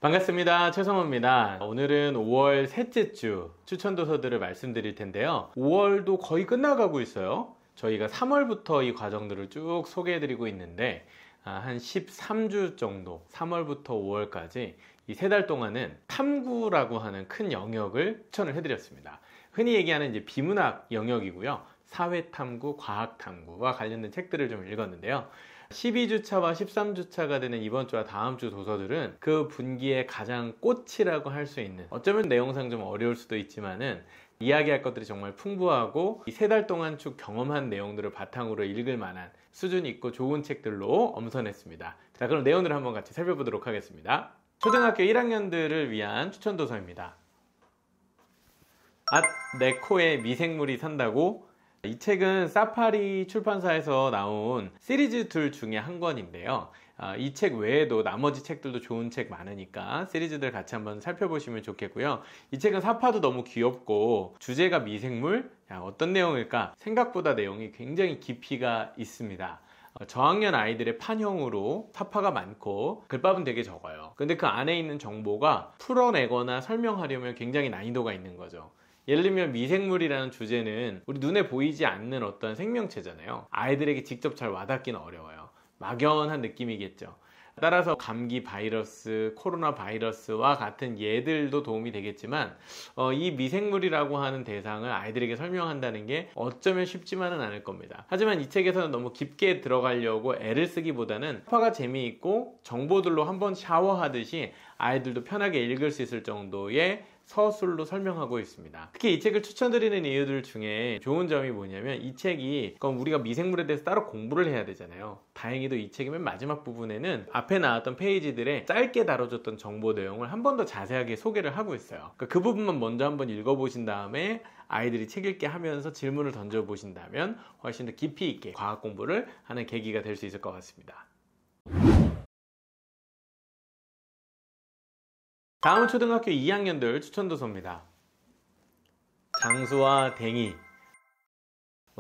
반갑습니다. 최성호입니다. 오늘은 5월 셋째 주 추천도서들을 말씀드릴 텐데요. 5월도 거의 끝나가고 있어요. 저희가 3월부터 이 과정들을 쭉 소개해드리고 있는데 한 13주 정도, 3월부터 5월까지 이 3달 동안은 탐구라고 하는 큰 영역을 추천을 해드렸습니다. 흔히 얘기하는 이제 비문학 영역이고요. 사회탐구, 과학탐구와 관련된 책들을 좀 읽었는데요. 12주차와 13주차가 되는 이번 주와 다음 주 도서들은 그 분기의 가장 꽃이라고 할 수 있는, 어쩌면 내용상 좀 어려울 수도 있지만은 이야기할 것들이 정말 풍부하고 이 3달 동안 쭉 경험한 내용들을 바탕으로 읽을 만한 수준 있고 좋은 책들로 엄선했습니다. 자, 그럼 내용들을 한번 같이 살펴보도록 하겠습니다. 초등학교 1학년들을 위한 추천 도서입니다. 내 코에 미생물이 산다고. 이 책은 사파리 출판사에서 나온 시리즈들 중에 한 권인데요. 이 책 외에도 나머지 책들도 좋은 책 많으니까 시리즈들 같이 한번 살펴보시면 좋겠고요. 이 책은 사파도 너무 귀엽고 주제가 미생물? 어떤 내용일까? 생각보다 내용이 굉장히 깊이가 있습니다. 저학년 아이들의 판형으로 사파가 많고 글밥은 되게 적어요. 근데 그 안에 있는 정보가 풀어내거나 설명하려면 굉장히 난이도가 있는 거죠. 예를 들면 미생물이라는 주제는 우리 눈에 보이지 않는 어떤 생명체잖아요. 아이들에게 직접 잘 와닿기는 어려워요. 막연한 느낌이겠죠. 따라서 감기 바이러스, 코로나 바이러스와 같은 예들도 도움이 되겠지만 이 미생물이라고 하는 대상을 아이들에게 설명한다는 게 어쩌면 쉽지만은 않을 겁니다. 하지만 이 책에서는 너무 깊게 들어가려고 애를 쓰기보다는 사파가 재미있고 정보들로 한번 샤워하듯이 아이들도 편하게 읽을 수 있을 정도의 서술로 설명하고 있습니다. 특히 이 책을 추천드리는 이유들 중에 좋은 점이 뭐냐면 이 책이, 그럼 우리가 미생물에 대해서 따로 공부를 해야 되잖아요. 다행히도 이 책의 맨 마지막 부분에는 앞에 나왔던 페이지들에 짧게 다뤄줬던 정보 내용을 한 번 더 자세하게 소개를 하고 있어요. 그 부분만 먼저 한번 읽어보신 다음에 아이들이 책 읽게 하면서 질문을 던져보신다면 훨씬 더 깊이 있게 과학 공부를 하는 계기가 될 수 있을 것 같습니다. 다음은 초등학교 2학년들 추천도서입니다. 장수와 댕이.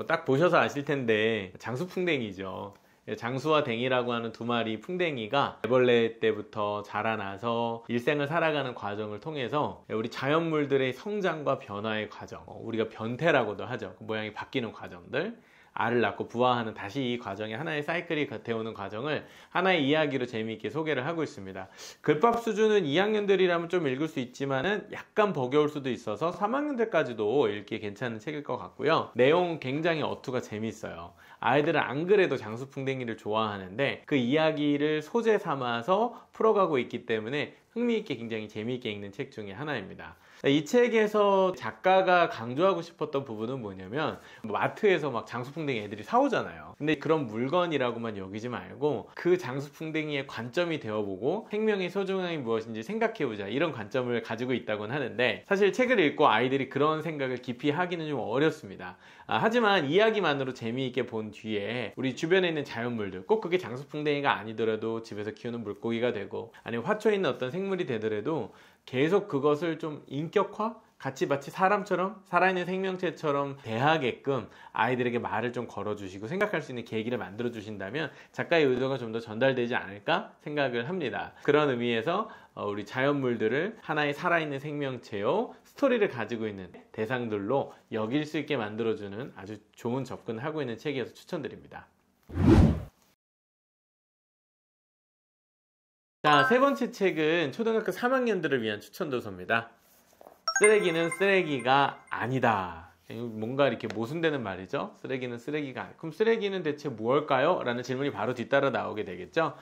딱 보셔서 아실 텐데 장수풍뎅이죠. 장수와 댕이라고 하는 두 마리 풍뎅이가 애벌레 때부터 자라나서 일생을 살아가는 과정을 통해서 우리 자연물들의 성장과 변화의 과정, 우리가 변태라고도 하죠. 그 모양이 바뀌는 과정들, 알을 낳고 부화하는 다시 이 과정에 하나의 사이클이 되어오는 과정을 하나의 이야기로 재미있게 소개를 하고 있습니다. 글밥 수준은 2학년들이라면 좀 읽을 수 있지만은 약간 버겨울 수도 있어서 3학년들까지도 읽기 괜찮은 책일 것 같고요. 내용 굉장히 어투가 재밌어요. 아이들은 안 그래도 장수풍뎅이를 좋아하는데 그 이야기를 소재 삼아서 풀어가고 있기 때문에 흥미있게 굉장히 재미있게 읽는 책 중에 하나입니다. 이 책에서 작가가 강조하고 싶었던 부분은 뭐냐면 마트에서 막 장수풍뎅이 애들이 사오잖아요. 근데 그런 물건이라고만 여기지 말고 그 장수풍뎅이의 관점이 되어보고 생명의 소중함이 무엇인지 생각해보자, 이런 관점을 가지고 있다고는 하는데 사실 책을 읽고 아이들이 그런 생각을 깊이 하기는 좀 어렵습니다. 하지만 이야기만으로 재미있게 본 뒤에 우리 주변에 있는 자연물들, 꼭 그게 장수풍뎅이가 아니더라도 집에서 키우는 물고기가 되고 아니면 화초에 있는 어떤 생물이 되더라도 계속 그것을 좀 인격화? 같이 마치 사람처럼, 살아있는 생명체처럼 대하게끔 아이들에게 말을 좀 걸어주시고 생각할 수 있는 계기를 만들어 주신다면 작가의 의도가 좀 더 전달되지 않을까 생각을 합니다. 그런 의미에서 우리 자연물들을 하나의 살아있는 생명체요, 스토리를 가지고 있는 대상들로 여길 수 있게 만들어주는 아주 좋은 접근을 하고 있는 책이어서 추천드립니다. 자, 세 번째 책은 초등학교 3학년들을 위한 추천도서입니다. 쓰레기는 쓰레기가 아니다. 뭔가 이렇게 모순되는 말이죠. 쓰레기는 쓰레기가 아니다. 그럼 쓰레기는 대체 무엇일까요? 라는 질문이 바로 뒤따라 나오게 되겠죠.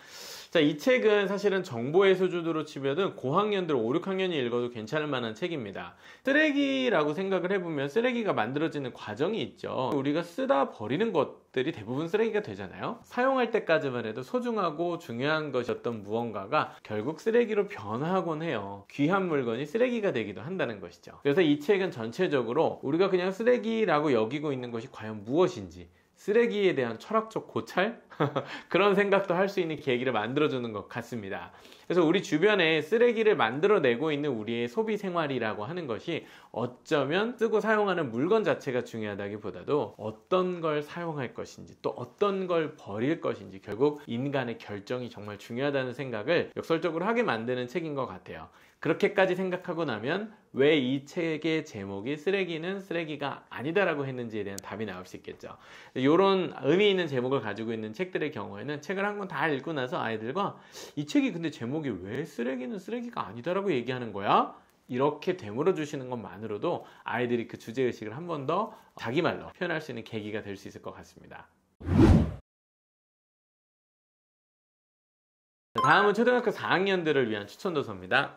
자, 이 책은 사실은 정보의 수준으로 치면은 고학년들 5, 6학년이 읽어도 괜찮을 만한 책입니다. 쓰레기라고 생각을 해보면 쓰레기가 만들어지는 과정이 있죠. 우리가 쓰다 버리는 것들이 대부분 쓰레기가 되잖아요. 사용할 때까지만 해도 소중하고 중요한 것이었던 무언가가 결국 쓰레기로 변화하곤 해요. 귀한 물건이 쓰레기가 되기도 한다는 것이죠. 그래서 이 책은 전체적으로 우리가 그냥 쓰레기라고 여기고 있는 것이 과연 무엇인지, 쓰레기에 대한 철학적 고찰? 그런 생각도 할 수 있는 계기를 만들어주는 것 같습니다. 그래서 우리 주변에 쓰레기를 만들어내고 있는 우리의 소비 생활이라고 하는 것이 어쩌면 쓰고 사용하는 물건 자체가 중요하다기보다도 어떤 걸 사용할 것인지 또 어떤 걸 버릴 것인지 결국 인간의 결정이 정말 중요하다는 생각을 역설적으로 하게 만드는 책인 것 같아요. 그렇게까지 생각하고 나면 왜 이 책의 제목이 쓰레기는 쓰레기가 아니다라고 했는지에 대한 답이 나올 수 있겠죠. 이런 의미 있는 제목을 가지고 있는 책들의 경우에는 책을 한 권 다 읽고 나서 아이들과 이 책이 근데 제목이 왜 쓰레기는 쓰레기가 아니다라고 얘기하는 거야? 이렇게 되물어 주시는 것만으로도 아이들이 그 주제의식을 한 번 더 자기 말로 표현할 수 있는 계기가 될 수 있을 것 같습니다. 다음은 초등학교 4학년들을 위한 추천도서입니다.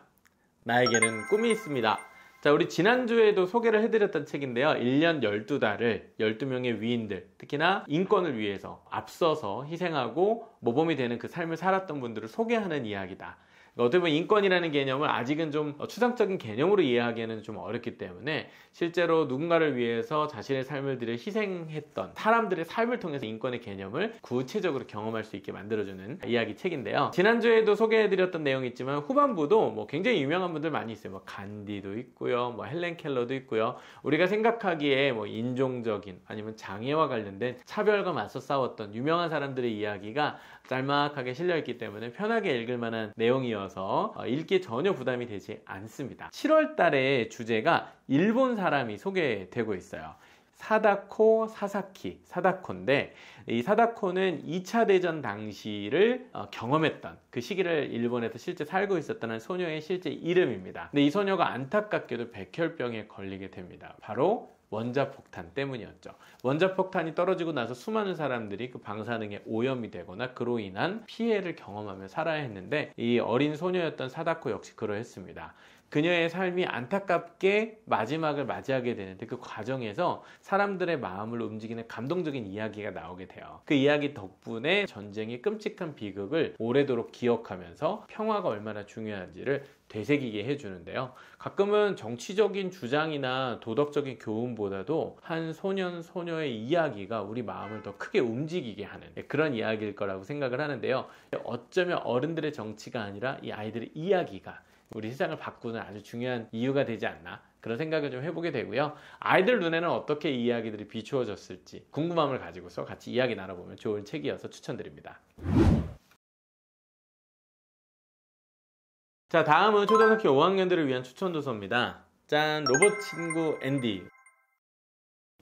나에게는 꿈이 있습니다. 자, 우리 지난주에도 소개를 해드렸던 책인데요. 1년 12달을 12명의 위인들, 특히나 인권을 위해서 앞서서 희생하고 모범이 되는 그 삶을 살았던 분들을 소개하는 이야기다. 어떻게 보면 인권이라는 개념을 아직은 좀 추상적인 개념으로 이해하기에는 좀 어렵기 때문에 실제로 누군가를 위해서 자신의 삶을 들여 희생했던 사람들의 삶을 통해서 인권의 개념을 구체적으로 경험할 수 있게 만들어주는 이야기 책인데요. 지난주에도 소개해드렸던 내용이 있지만 후반부도 뭐 굉장히 유명한 분들 많이 있어요. 뭐 간디도 있고요, 뭐 헬렌 켈러도 있고요. 우리가 생각하기에 뭐 인종적인 아니면 장애와 관련된 차별과 맞서 싸웠던 유명한 사람들의 이야기가 짤막하게 실려있기 때문에 편하게 읽을 만한 내용이어서 읽기에 전혀 부담이 되지 않습니다. 7월 달에 주제가 일본 사람이 소개되고 있어요. 사다코 사사키, 사다코인데 이 사다코는 2차 대전 당시를 경험했던 그 시기를 일본에서 실제 살고 있었다는 소녀의 실제 이름입니다. 근데 이 소녀가 안타깝게도 백혈병에 걸리게 됩니다. 바로 원자폭탄 때문이었죠. 원자폭탄이 떨어지고 나서 수많은 사람들이 그 방사능에 오염이 되거나 그로 인한 피해를 경험하며 살아야 했는데 이 어린 소녀였던 사다코 역시 그러했습니다. 그녀의 삶이 안타깝게 마지막을 맞이하게 되는데 그 과정에서 사람들의 마음을 움직이는 감동적인 이야기가 나오게 돼요. 그 이야기 덕분에 전쟁의 끔찍한 비극을 오래도록 기억하면서 평화가 얼마나 중요한지를 되새기게 해주는데요. 가끔은 정치적인 주장이나 도덕적인 교훈보다도 한 소년, 소녀의 이야기가 우리 마음을 더 크게 움직이게 하는 그런 이야기일 거라고 생각을 하는데요. 어쩌면 어른들의 정치가 아니라 이 아이들의 이야기가 우리 세상을 바꾸는 아주 중요한 이유가 되지 않나 그런 생각을 좀 해보게 되고요. 아이들 눈에는 어떻게 이 이야기들이 비추어졌을지 궁금함을 가지고서 같이 이야기 나눠보면 좋은 책이어서 추천드립니다. 자, 다음은 초등학교 5학년들을 위한 추천도서입니다. 짠! 로봇 친구 앤디.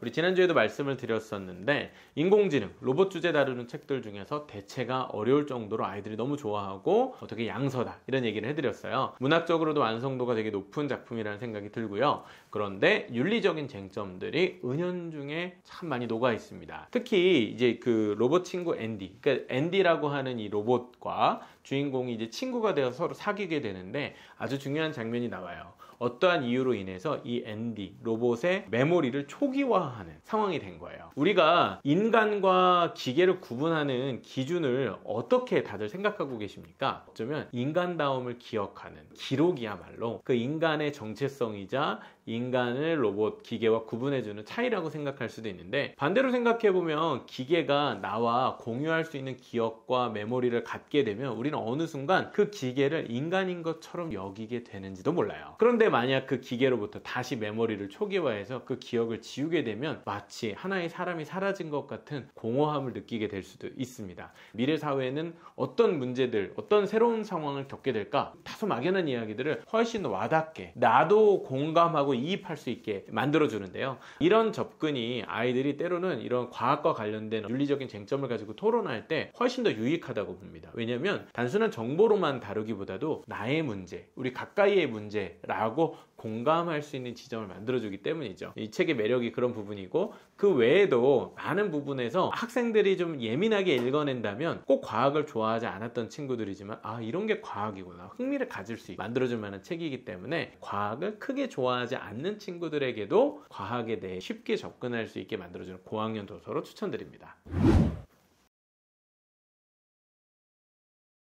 우리 지난주에도 말씀을 드렸었는데 인공지능, 로봇 주제 다루는 책들 중에서 대체가 어려울 정도로 아이들이 너무 좋아하고 되게 양서다 이런 얘기를 해드렸어요. 문학적으로도 완성도가 되게 높은 작품이라는 생각이 들고요. 그런데 윤리적인 쟁점들이 은연중에 참 많이 녹아 있습니다. 특히 이제 그 로봇 친구 앤디, 그러니까 앤디라고 하는 이 로봇과 주인공이 이제 친구가 되어서 서로 사귀게 되는데 아주 중요한 장면이 나와요. 어떠한 이유로 인해서 이 앤디, 로봇의 메모리를 초기화하는 상황이 된 거예요. 우리가 인간과 기계를 구분하는 기준을 어떻게 다들 생각하고 계십니까? 어쩌면 인간다움을 기억하는 기록이야말로 그 인간의 정체성이자 인간을 로봇, 기계와 구분해주는 차이라고 생각할 수도 있는데 반대로 생각해보면 기계가 나와 공유할 수 있는 기억과 메모리를 갖게 되면 우리는 어느 순간 그 기계를 인간인 것처럼 여기게 되는지도 몰라요. 그런데 만약 그 기계로부터 다시 메모리를 초기화해서 그 기억을 지우게 되면 마치 하나의 사람이 사라진 것 같은 공허함을 느끼게 될 수도 있습니다. 미래 사회에는 어떤 문제들, 어떤 새로운 상황을 겪게 될까? 다소 막연한 이야기들을 훨씬 더 와닿게 나도 공감하고 이입할 수 있게 만들어주는데요. 이런 접근이 아이들이 때로는 이런 과학과 관련된 윤리적인 쟁점을 가지고 토론할 때 훨씬 더 유익하다고 봅니다. 왜냐하면 단순한 정보로만 다루기보다도 나의 문제, 우리 가까이의 문제라고 공감할 수 있는 지점을 만들어주기 때문이죠. 이 책의 매력이 그런 부분이고 그 외에도 많은 부분에서 학생들이 좀 예민하게 읽어낸다면 꼭 과학을 좋아하지 않았던 친구들이지만 아 이런 게 과학이구나 흥미를 가질 수 있게 만들어줄 만한 책이기 때문에 과학을 크게 좋아하지 않는 친구들에게도 과학에 대해 쉽게 접근할 수 있게 만들어주는 고학년 도서로 추천드립니다.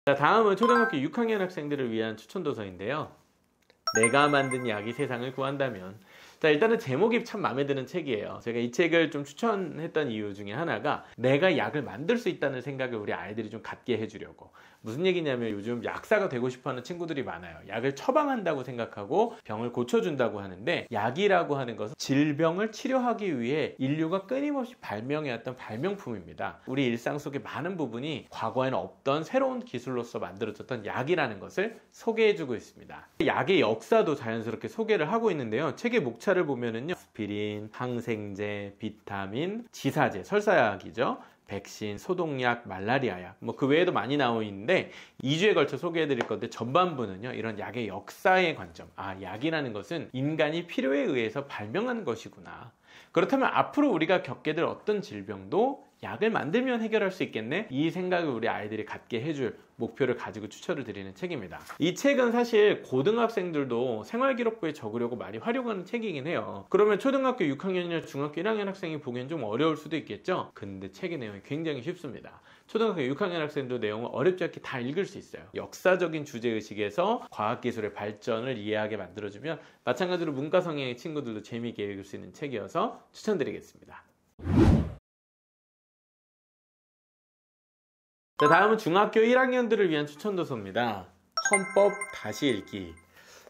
자, 다음은 초등학교 6학년 학생들을 위한 추천도서인데요. 내가 만든 약이 세상을 구한다면 자, 일단은 제목이 참 마음에 드는 책이에요. 제가 이 책을 좀 추천했던 이유 중에 하나가 내가 약을 만들 수 있다는 생각을 우리 아이들이 좀 갖게 해주려고. 무슨 얘기냐면 요즘 약사가 되고 싶어하는 친구들이 많아요. 약을 처방한다고 생각하고 병을 고쳐준다고 하는데, 약이라고 하는 것은 질병을 치료하기 위해 인류가 끊임없이 발명해왔던 발명품입니다. 우리 일상 속의 많은 부분이 과거에는 없던 새로운 기술로서 만들어졌던 약이라는 것을 소개해주고 있습니다. 약의 역사도 자연스럽게 소개를 하고 있는데요. 책의 목차를 보면은요, 아스피린, 항생제, 비타민, 지사제, 설사약이죠. 백신, 소독약, 말라리아약, 뭐 그 외에도 많이 나오고 있는데 2주에 걸쳐 소개해 드릴 건데, 전반부는요 이런 약의 역사의 관점, 약이라는 것은 인간이 필요에 의해서 발명한 것이구나, 그렇다면 앞으로 우리가 겪게 될 어떤 질병도 약을 만들면 해결할 수 있겠네, 이 생각을 우리 아이들이 갖게 해줄 목표를 가지고 추천을 드리는 책입니다. 이 책은 사실 고등학생들도 생활기록부에 적으려고 많이 활용하는 책이긴 해요. 그러면 초등학교 6학년이나 중학교 1학년 학생이 보기엔 좀 어려울 수도 있겠죠. 근데 책의 내용이 굉장히 쉽습니다. 초등학교 6학년 학생도 내용을 어렵지 않게 다 읽을 수 있어요. 역사적인 주제의식에서 과학기술의 발전을 이해하게 만들어주면 마찬가지로 문과 성향의 친구들도 재미있게 읽을 수 있는 책이어서 추천드리겠습니다. 자, 다음은 중학교 1학년들을 위한 추천도서입니다. 헌법 다시 읽기.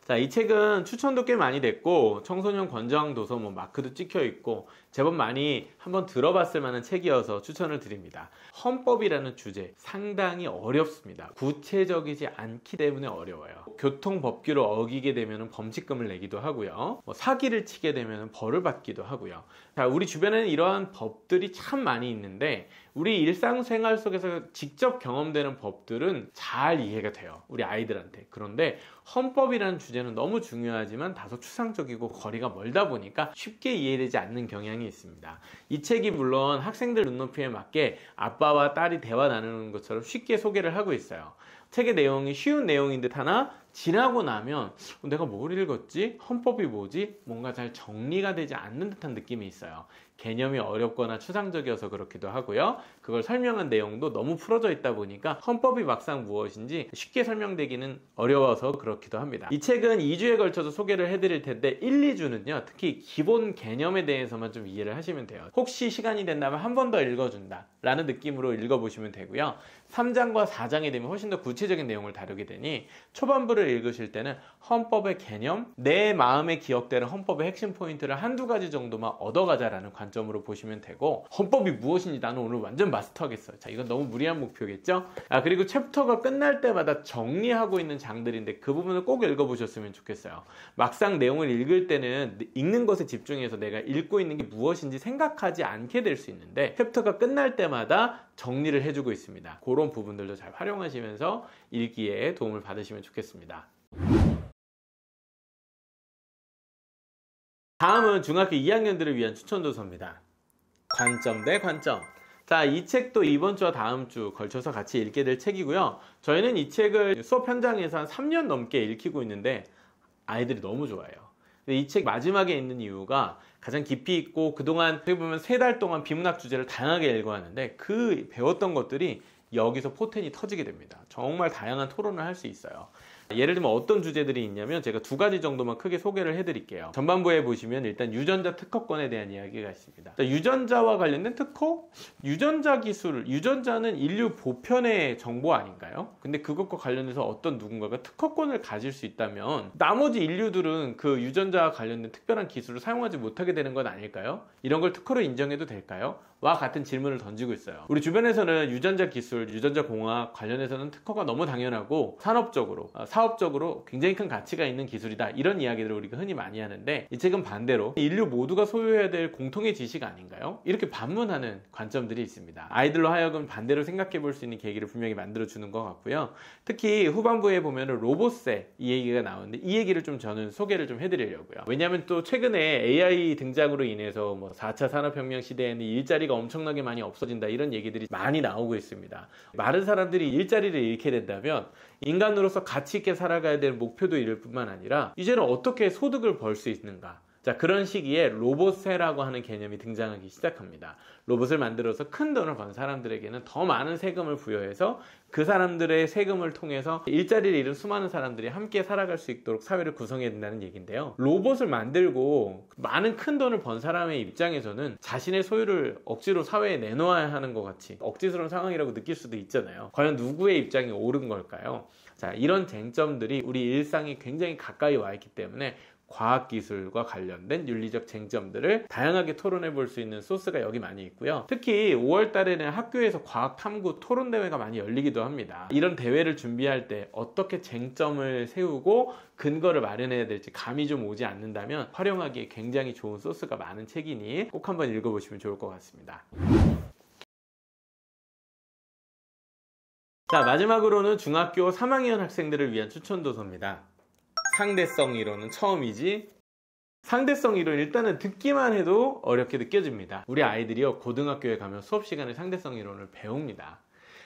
자, 이 책은 추천도 꽤 많이 됐고 청소년 권장 도서 마크도 찍혀 있고 제법 많이 한번 들어봤을 만한 책이어서 추천을 드립니다. 헌법이라는 주제 상당히 어렵습니다. 구체적이지 않기 때문에 어려워요. 교통법규를 어기게 되면 범칙금을 내기도 하고요. 사기를 치게 되면 벌을 받기도 하고요. 자, 우리 주변에는 이러한 법들이 참 많이 있는데 우리 일상생활 속에서 직접 경험되는 법들은 잘 이해가 돼요, 우리 아이들한테. 그런데 헌법이라는 주제는 너무 중요하지만 다소 추상적이고 거리가 멀다 보니까 쉽게 이해되지 않는 경향이 있습니다. 이 책이 물론 학생들 눈높이에 맞게 아빠와 딸이 대화 나누는 것처럼 쉽게 소개를 하고 있어요. 책의 내용이 쉬운 내용인 듯 하나 지나고 나면 내가 뭘 읽었지? 헌법이 뭐지? 뭔가 잘 정리가 되지 않는 듯한 느낌이 있어요. 개념이 어렵거나 추상적이어서 그렇기도 하고요. 그걸 설명한 내용도 너무 풀어져 있다 보니까 헌법이 막상 무엇인지 쉽게 설명되기는 어려워서 그렇기도 합니다. 이 책은 2주에 걸쳐서 소개를 해드릴 텐데 1, 2주는요 특히 기본 개념에 대해서만 좀 이해를 하시면 돼요. 혹시 시간이 된다면 한 번 더 읽어준다 라는 느낌으로 읽어보시면 되고요. 3장과 4장이 되면 훨씬 더 구체적인 내용을 다루게 되니 초반부를 읽으실 때는 헌법의 개념, 내 마음에 기억되는 헌법의 핵심 포인트를 한두 가지 정도만 얻어가자라는 관점으로 보시면 되고, 헌법이 무엇인지 나는 오늘 완전 마스터하겠어요. 자, 이건 너무 무리한 목표겠죠? 그리고 챕터가 끝날 때마다 정리하고 있는 장들인데 그 부분을 꼭 읽어보셨으면 좋겠어요. 막상 내용을 읽을 때는 읽는 것에 집중해서 내가 읽고 있는 게 무엇인지 생각하지 않게 될 수 있는데 챕터가 끝날 때마다 정리를 해주고 있습니다. 그런 부분들도 잘 활용하시면서 읽기에 도움을 받으시면 좋겠습니다. 다음은 중학교 2학년들을 위한 추천도서입니다. 관점 대 관점. 자, 이 책도 이번 주와 다음 주 걸쳐서 같이 읽게 될 책이고요. 저희는 이 책을 수업 현장에서 한 3년 넘게 읽히고 있는데 아이들이 너무 좋아해요. 이 책 마지막에 있는 이유가 가장 깊이 있고 그동안 어떻게 보면 3달 동안 비문학 주제를 다양하게 읽어왔는데 그 배웠던 것들이 여기서 포텐이 터지게 됩니다. 정말 다양한 토론을 할 수 있어요. 예를 들면 어떤 주제들이 있냐면 제가 2가지 정도만 크게 소개를 해드릴게요. 전반부에 보시면 일단 유전자 특허권에 대한 이야기가 있습니다. 유전자와 관련된 특허? 유전자 기술, 유전자는 인류 보편의 정보 아닌가요? 근데 그것과 관련해서 어떤 누군가가 특허권을 가질 수 있다면 나머지 인류들은 그 유전자와 관련된 특별한 기술을 사용하지 못하게 되는 건 아닐까요? 이런 걸 특허로 인정해도 될까요? 와 같은 질문을 던지고 있어요. 우리 주변에서는 유전자 기술, 유전자 공학 관련해서는 특허가 너무 당연하고 산업적으로, 사업적으로 굉장히 큰 가치가 있는 기술이다, 이런 이야기들을 우리가 흔히 많이 하는데 이 책은 반대로 인류 모두가 소유해야 될 공통의 지식 아닌가요? 이렇게 반문하는 관점들이 있습니다. 아이들로 하여금 반대로 생각해 볼 수 있는 계기를 분명히 만들어주는 것 같고요. 특히 후반부에 보면 로봇세 이 얘기가 나오는데 이 얘기를 좀 저는 소개를 좀 해드리려고요. 왜냐하면 또 최근에 AI 등장으로 인해서 4차 산업혁명 시대에는 일자리가 엄청나게 많이 없어진다, 이런 얘기들이 많이 나오고 있습니다. 많은 사람들이 일자리를 잃게 된다면 인간으로서 가치 있게 살아가야 될 목표도 잃을 뿐만 아니라 이제는 어떻게 소득을 벌 수 있는가, 자, 그런 시기에 로봇세라고 하는 개념이 등장하기 시작합니다. 로봇을 만들어서 큰 돈을 번 사람들에게는 더 많은 세금을 부여해서 그 사람들의 세금을 통해서 일자리를 잃은 수많은 사람들이 함께 살아갈 수 있도록 사회를 구성해야 된다는 얘기인데요. 로봇을 만들고 많은 큰 돈을 번 사람의 입장에서는 자신의 소유를 억지로 사회에 내놓아야 하는 것 같이 억지스러운 상황이라고 느낄 수도 있잖아요. 과연 누구의 입장이 옳은 걸까요? 자, 이런 쟁점들이 우리 일상이 굉장히 가까이 와 있기 때문에 과학기술과 관련된 윤리적 쟁점들을 다양하게 토론해 볼 수 있는 소스가 여기 많이 있고요. 특히 5월 달에는 학교에서 과학탐구 토론대회가 많이 열리기도 합니다. 이런 대회를 준비할 때 어떻게 쟁점을 세우고 근거를 마련해야 될지 감이 좀 오지 않는다면 활용하기에 굉장히 좋은 소스가 많은 책이니 꼭 한번 읽어보시면 좋을 것 같습니다. 자, 마지막으로는 중학교 3학년 학생들을 위한 추천 도서입니다. 상대성 이론은 처음이지. 상대성 이론 일단은 듣기만 해도 어렵게 느껴집니다. 우리 아이들이요, 고등학교에 가면 수업 시간에 상대성 이론을 배웁니다.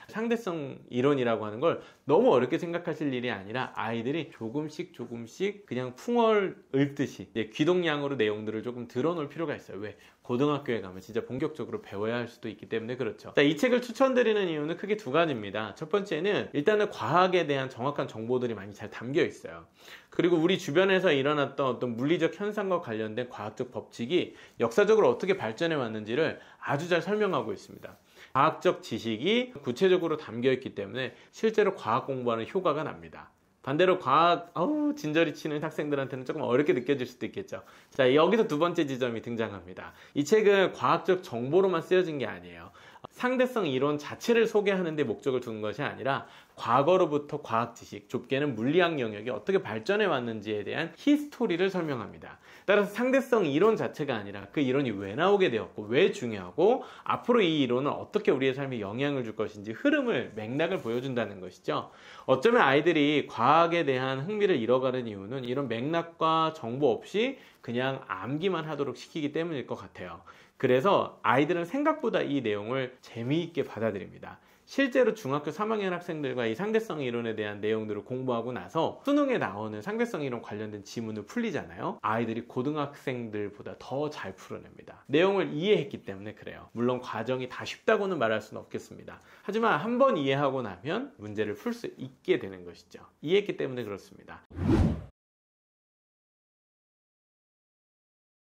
상대성 이론이라고 하는 걸 너무 어렵게 생각하실 일이 아니라 아이들이 조금씩 그냥 풍월 읊듯이 귀동냥으로 내용들을 조금 들어놓을 필요가 있어요. 왜? 고등학교에 가면 진짜 본격적으로 배워야 할 수도 있기 때문에 그렇죠. 자, 이 책을 추천드리는 이유는 크게 두 가지입니다. 첫 번째는 일단은 과학에 대한 정확한 정보들이 많이 잘 담겨 있어요. 그리고 우리 주변에서 일어났던 어떤 물리적 현상과 관련된 과학적 법칙이 역사적으로 어떻게 발전해 왔는지를 아주 잘 설명하고 있습니다. 과학적 지식이 구체적으로 담겨 있기 때문에 실제로 과학 공부하는 효과가 납니다. 반대로 과학 진저리 치는 학생들한테는 조금 어렵게 느껴질 수도 있겠죠. 자, 여기서 두 번째 지점이 등장합니다. 이 책은 과학적 정보로만 쓰여진 게 아니에요. 상대성 이론 자체를 소개하는 데 목적을 두는 것이 아니라 과거로부터 과학 지식, 좁게는 물리학 영역이 어떻게 발전해 왔는지에 대한 히스토리를 설명합니다. 따라서 상대성 이론 자체가 아니라 그 이론이 왜 나오게 되었고 왜 중요하고 앞으로 이 이론은 어떻게 우리의 삶에 영향을 줄 것인지 흐름을, 맥락을 보여준다는 것이죠. 어쩌면 아이들이 과학에 대한 흥미를 잃어가는 이유는 이런 맥락과 정보 없이 그냥 암기만 하도록 시키기 때문일 것 같아요. 그래서 아이들은 생각보다 이 내용을 재미있게 받아들입니다. 실제로 중학교 3학년 학생들과 이 상대성 이론에 대한 내용들을 공부하고 나서 수능에 나오는 상대성 이론 관련된 지문을 풀리잖아요. 아이들이 고등학생들보다 더 잘 풀어냅니다. 내용을 이해했기 때문에 그래요. 물론 과정이 다 쉽다고는 말할 수는 없겠습니다. 하지만 한번 이해하고 나면 문제를 풀 수 있게 되는 것이죠. 이해했기 때문에 그렇습니다.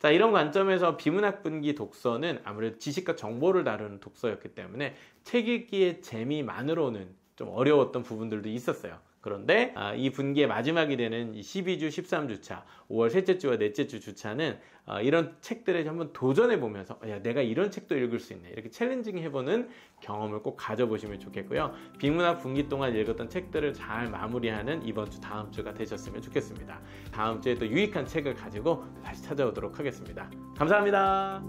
자, 이런 관점에서 비문학 분기 독서는 아무래도 지식과 정보를 다루는 독서였기 때문에 책 읽기의 재미만으로는 좀 어려웠던 부분들도 있었어요. 그런데 이 분기의 마지막이 되는 12주, 13주차, 5월 셋째 주와 넷째 주 주차는 이런 책들에 한번 도전해보면서 야, 내가 이런 책도 읽을 수 있네, 이렇게 챌린징 해보는 경험을 꼭 가져보시면 좋겠고요. 비문학 분기 동안 읽었던 책들을 잘 마무리하는 이번 주, 다음 주가 되셨으면 좋겠습니다. 다음 주에 또 유익한 책을 가지고 다시 찾아오도록 하겠습니다. 감사합니다.